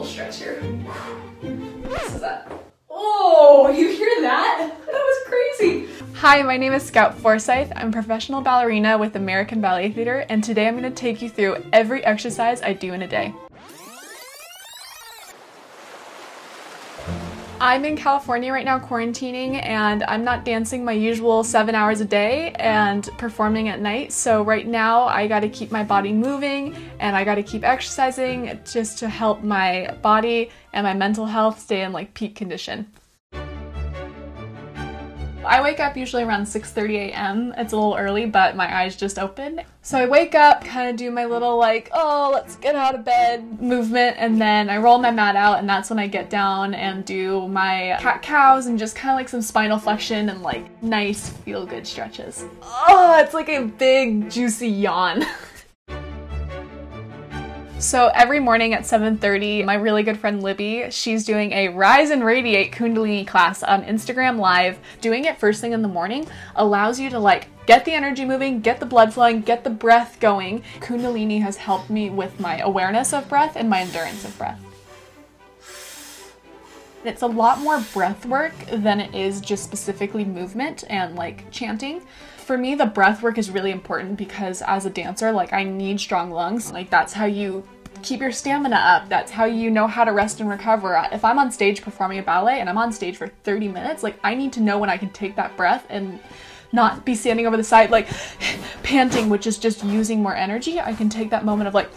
stretch here. This is that. Oh, you hear that? That was crazy. Hi, my name is Scout Forsythe. I'm a professional ballerina with American Ballet Theater, and today I'm going to take you through every exercise I do in a day. I'm in California right now quarantining, and I'm not dancing my usual 7 hours a day and performing at night. So right now I gotta keep my body moving and I gotta keep exercising just to help my body and my mental health stay in like peak condition. I wake up usually around 6:30 a.m. It's a little early, but my eyes just open. So I wake up, kind of do my little like, oh, let's get out of bed movement, and then I roll my mat out, and that's when I get down and do my cat-cows and just kind of like some spinal flexion and like nice feel-good stretches. Oh, it's like a big juicy yawn. So every morning at 7:30, my really good friend Libby, she's doing a Rise and Radiate Kundalini class on Instagram Live. Doing it first thing in the morning allows you to like get the energy moving, get the blood flowing, get the breath going. Kundalini has helped me with my awareness of breath and my endurance of breath. It's a lot more breath work than it is just specifically movement and like chanting. For me, the breath work is really important because as a dancer, like I need strong lungs. Like that's how you keep your stamina up. That's how you know how to rest and recover. If I'm on stage performing a ballet and I'm on stage for 30 minutes, like I need to know when I can take that breath and not be standing over the side like panting, which is just using more energy. I can take that moment of like,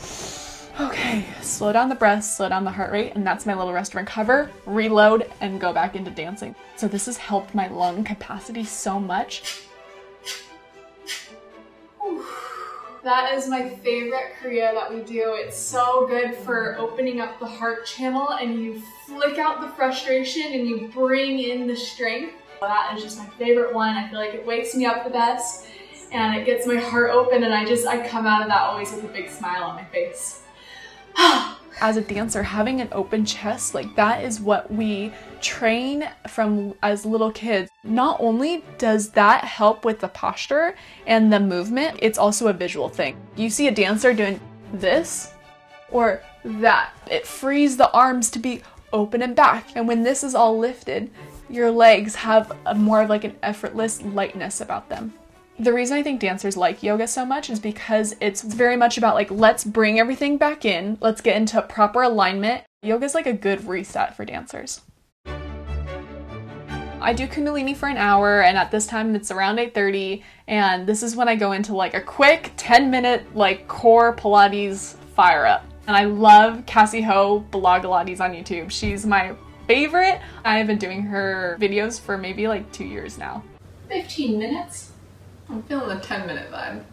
okay, slow down the breath, slow down the heart rate, and that's my little rest and recover, reload, and go back into dancing. So this has helped my lung capacity so much. That is my favorite kriya that we do. It's so good for opening up the heart channel, and you flick out the frustration and you bring in the strength. That is just my favorite one. I feel like it wakes me up the best and it gets my heart open, and I come out of that always with a big smile on my face. As a dancer, having an open chest, like that is what we train from as little kids. Not only does that help with the posture and the movement, it's also a visual thing. You see a dancer doing this or that. It frees the arms to be open and back. And when this is all lifted, your legs have more of like an effortless lightness about them. The reason I think dancers like yoga so much is because it's very much about like, let's bring everything back in, let's get into proper alignment. Yoga is like a good reset for dancers. I do Kundalini for an hour, and at this time it's around 8:30, and this is when I go into like a quick 10-minute like core Pilates fire up. And I love Cassie Ho Blogalates on YouTube. She's my favorite. I've been doing her videos for maybe like 2 years now. 15 minutes. I'm feeling the 10-minute vibe.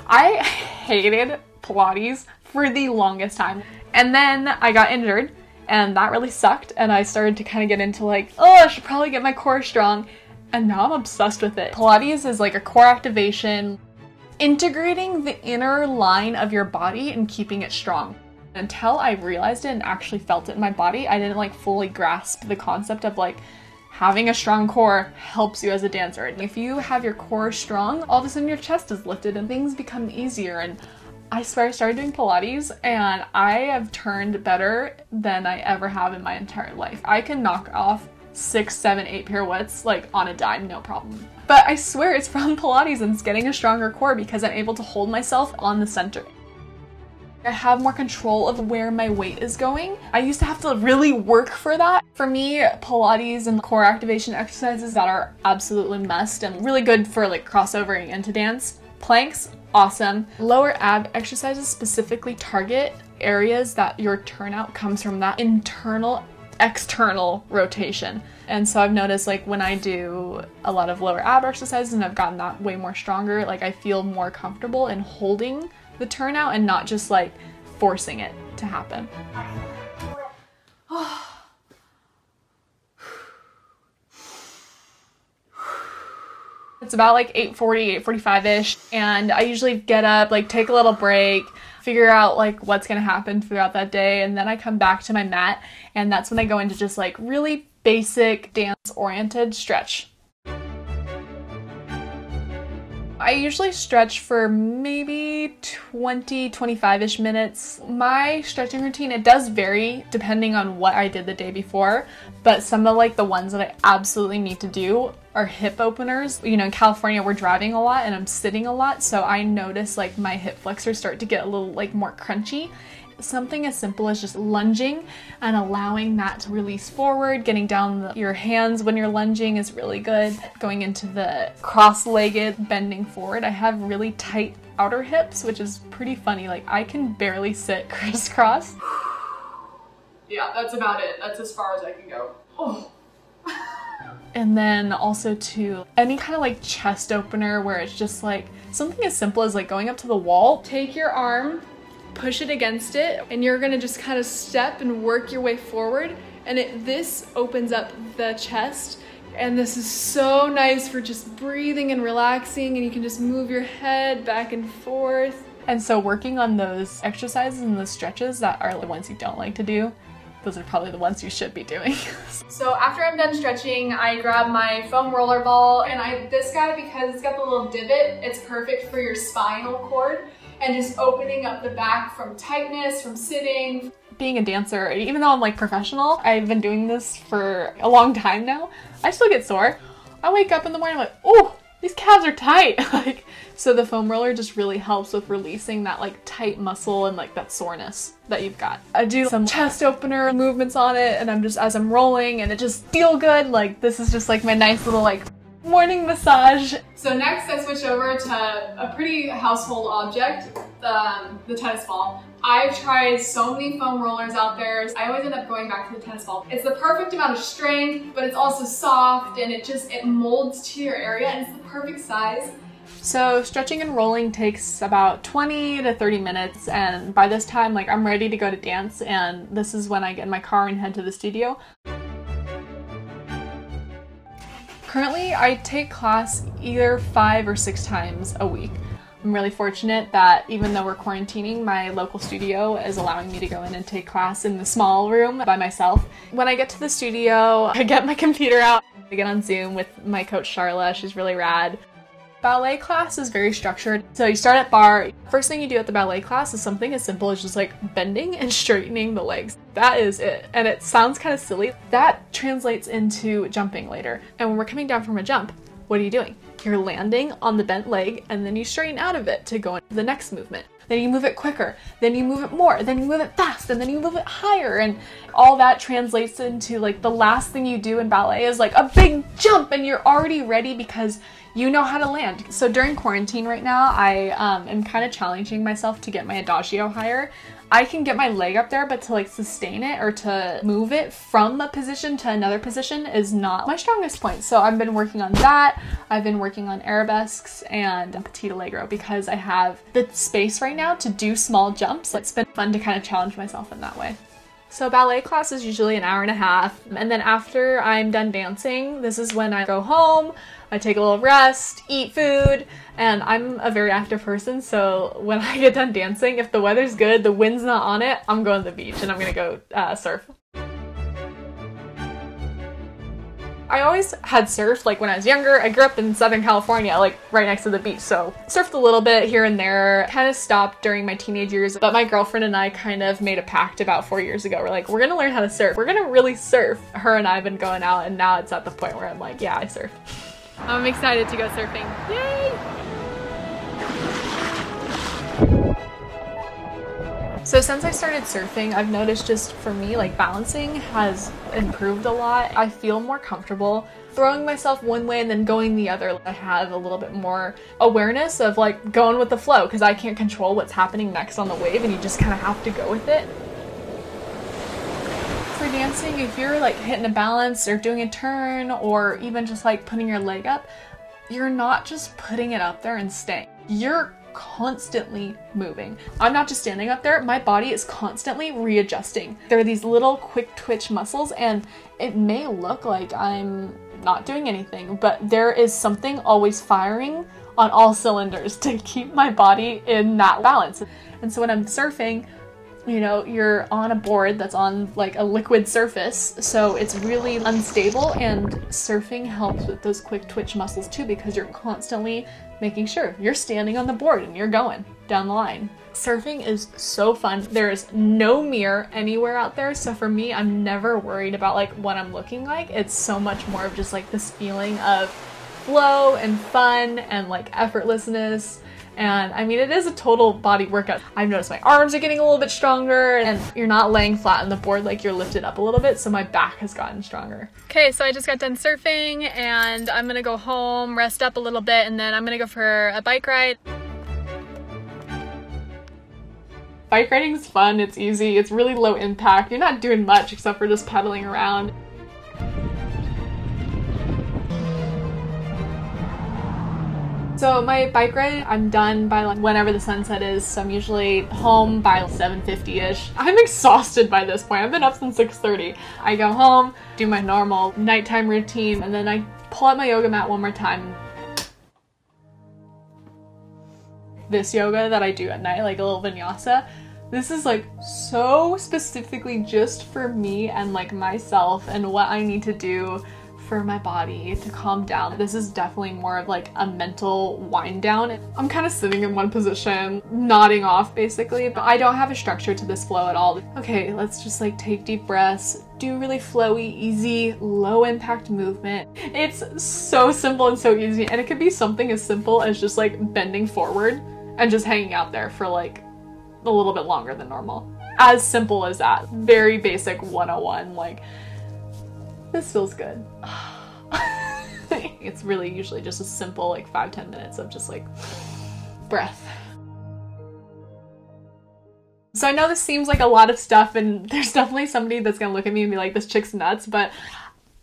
I hated Pilates for the longest time. And then I got injured, and that really sucked, and I started to kind of get into like, oh, I should probably get my core strong, and now I'm obsessed with it. Pilates is like a core activation, integrating the inner line of your body and keeping it strong. Until I realized it and actually felt it in my body, I didn't like fully grasp the concept of like, having a strong core helps you as a dancer. And if you have your core strong, all of a sudden your chest is lifted and things become easier. And I swear I started doing Pilates and I have turned better than I ever have in my entire life. I can knock off 6, 7, 8 pirouettes like on a dime, no problem. But I swear it's from Pilates and it's getting a stronger core because I'm able to hold myself on the center. I have more control of where my weight is going. I used to have to really work for that. For me, Pilates and core activation exercises that are absolutely must and really good for like crossovering into dance. Planks, awesome. Lower ab exercises specifically target areas that your turnout comes from that internal, external rotation. And so I've noticed like when I do a lot of lower ab exercises and I've gotten that way more stronger, like I feel more comfortable in holding the turnout and not just like forcing it to happen. It's about like 8:40, 8:45-ish, and I usually get up, like take a little break, figure out like what's gonna happen throughout that day, and then I come back to my mat, and that's when I go into just like really basic dance-oriented stretch. I usually stretch for maybe 20-25-ish minutes. My stretching routine, it does vary depending on what I did the day before, but some of like the ones that I absolutely need to do are hip openers. You know, in California we're driving a lot and I'm sitting a lot, so I notice like my hip flexors start to get a little like more crunchy. Something as simple as just lunging and allowing that to release forward, getting down your hands when you're lunging is really good. Going into the cross-legged bending forward, I have really tight outer hips, which is pretty funny. Like I can barely sit crisscross. Yeah, that's about it. That's as far as I can go. Oh. And then also to any kind of like chest opener where it's just like something as simple as like going up to the wall. Take your arm, push it against it, and you're gonna just kind of step and work your way forward, and this opens up the chest, and this is so nice for just breathing and relaxing, and you can just move your head back and forth. And so working on those exercises and those stretches that are the ones you don't like to do, those are probably the ones you should be doing. So after I'm done stretching, I grab my foam roller ball, and this guy, because it's got the little divot, it's perfect for your spinal cord. And just opening up the back from tightness, from sitting. Being a dancer, even though I'm like professional, I've been doing this for a long time now, I still get sore. I wake up in the morning, I'm like, oh, these calves are tight. Like, so the foam roller just really helps with releasing that like tight muscle and like that soreness that you've got. I do some chest opener movements on it, and I'm just, as I'm rolling, and it just feel good. Like this is just like my nice little like morning massage. So next I switch over to a pretty household object, the tennis ball. I've tried so many foam rollers out there. I always end up going back to the tennis ball. It's the perfect amount of strength, but it's also soft, and it molds to your area, and it's the perfect size. So stretching and rolling takes about 20 to 30 minutes, and by this time like I'm ready to go to dance, and this is when I get in my car and head to the studio. Currently, I take class either 5 or 6 times a week. I'm really fortunate that even though we're quarantining, my local studio is allowing me to go in and take class in the small room by myself. When I get to the studio, I get my computer out. I get on Zoom with my coach Charla. She's really rad. Ballet class is very structured. So you start at bar. First thing you do at the ballet class is something as simple as just like bending and straightening the legs. That is it. And it sounds kind of silly. That translates into jumping later. And when we're coming down from a jump, what are you doing? You're landing on the bent leg, and then you straighten out of it to go into the next movement. Then you move it quicker, then you move it more, then you move it fast, and then you move it higher, and all that translates into like the last thing you do in ballet is like a big jump, and you're already ready because you know how to land. So during quarantine right now, I am kind of challenging myself to get my adagio higher. I can get my leg up there, but to like sustain it or to move it from a position to another position is not my strongest point. So I've been working on that. I've been working on arabesques and petit allegro because I have the space right now to do small jumps. It's been fun to kind of challenge myself in that way. So ballet class is usually an hour and a half. And then after I'm done dancing, this is when I go home, I take a little rest, eat food, and I'm a very active person, so when I get done dancing, if the weather's good, the wind's not on it, I'm going to the beach and I'm gonna go surf. I always had surfed like when I was younger. I grew up in Southern California, like right next to the beach, so surfed a little bit here and there. Kind of stopped during my teenage years, but my girlfriend and I kind of made a pact about 4 years ago. We're like, we're gonna learn how to surf. We're gonna really surf. Her and I have been going out, and now it's at the point where I'm like, yeah, I surf. I'm excited to go surfing. Yay! So since I started surfing, I've noticed just for me, like balancing has improved a lot. I feel more comfortable throwing myself one way and then going the other. I have a little bit more awareness of like going with the flow because I can't control what's happening next on the wave, and you just kind of have to go with it. For dancing, if you're like hitting a balance or doing a turn or even just like putting your leg up, you're not just putting it up there and staying. You're constantly moving. I'm not just standing up there, my body is constantly readjusting. There are these little quick twitch muscles, and it may look like I'm not doing anything, but there is something always firing on all cylinders to keep my body in that balance. And so when I'm surfing, you know, you're on a board that's on like a liquid surface, so it's really unstable, and surfing helps with those quick twitch muscles too, because you're constantly making sure you're standing on the board and you're going down the line. Surfing is so fun. There is no mirror anywhere out there, so for me, I'm never worried about like what I'm looking like. It's so much more of just like this feeling of flow and fun and like effortlessness. And I mean, it is a total body workout. I've noticed my arms are getting a little bit stronger, and you're not laying flat on the board, like you're lifted up a little bit, so my back has gotten stronger. Okay, so I just got done surfing and I'm gonna go home, rest up a little bit, and then I'm gonna go for a bike ride. Bike riding is fun, it's easy, it's really low impact. You're not doing much except for just pedaling around. So my bike ride, I'm done by like whenever the sunset is, so I'm usually home by 7:50-ish. I'm exhausted by this point. I've been up since 6:30. I go home, do my normal nighttime routine, and then I pull out my yoga mat one more time. This yoga that I do at night, like a little vinyasa, this is like so specifically just for me and like myself and what I need to do for my body to calm down. This is definitely more of like a mental wind down. I'm kind of sitting in one position, nodding off basically, but I don't have a structure to this flow at all. Okay, let's just like take deep breaths, do really flowy, easy, low impact movement. It's so simple and so easy, and it could be something as simple as just like bending forward and just hanging out there for like a little bit longer than normal. As simple as that. Very basic 101, like, this feels good. It's really usually just a simple like 5-10 minutes of just like breath. So I know this seems like a lot of stuff, and there's definitely somebody that's gonna look at me and be like, this chick's nuts, but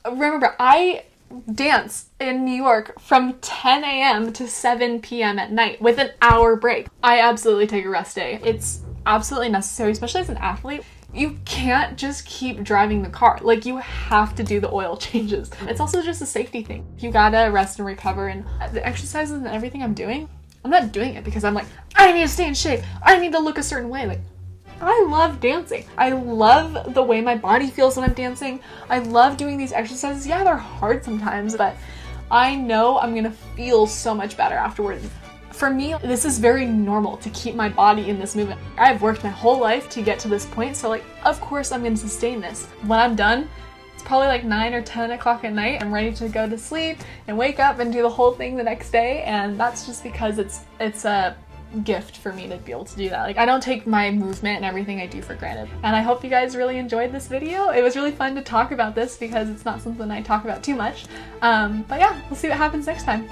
remember, I dance in New York from 10 a.m. to 7 p.m. at night with an hour break. I absolutely take a rest day. It's absolutely necessary, especially as an athlete. You can't just keep driving the car. Like, you have to do the oil changes. It's also just a safety thing. You gotta rest and recover, and the exercises and everything I'm doing, I'm not doing it because I'm like, I need to stay in shape. I need to look a certain way. Like, I love dancing. I love the way my body feels when I'm dancing. I love doing these exercises. Yeah, they're hard sometimes, but I know I'm gonna feel so much better afterwards. For me, this is very normal to keep my body in this movement. I've worked my whole life to get to this point, so like, of course I'm gonna sustain this. When I'm done, it's probably like 9 or 10 o'clock at night. I'm ready to go to sleep and wake up and do the whole thing the next day, and that's just because it's a gift for me to be able to do that. Like, I don't take my movement and everything I do for granted. And I hope you guys really enjoyed this video. It was really fun to talk about this because it's not something I talk about too much. But yeah, we'll see what happens next time.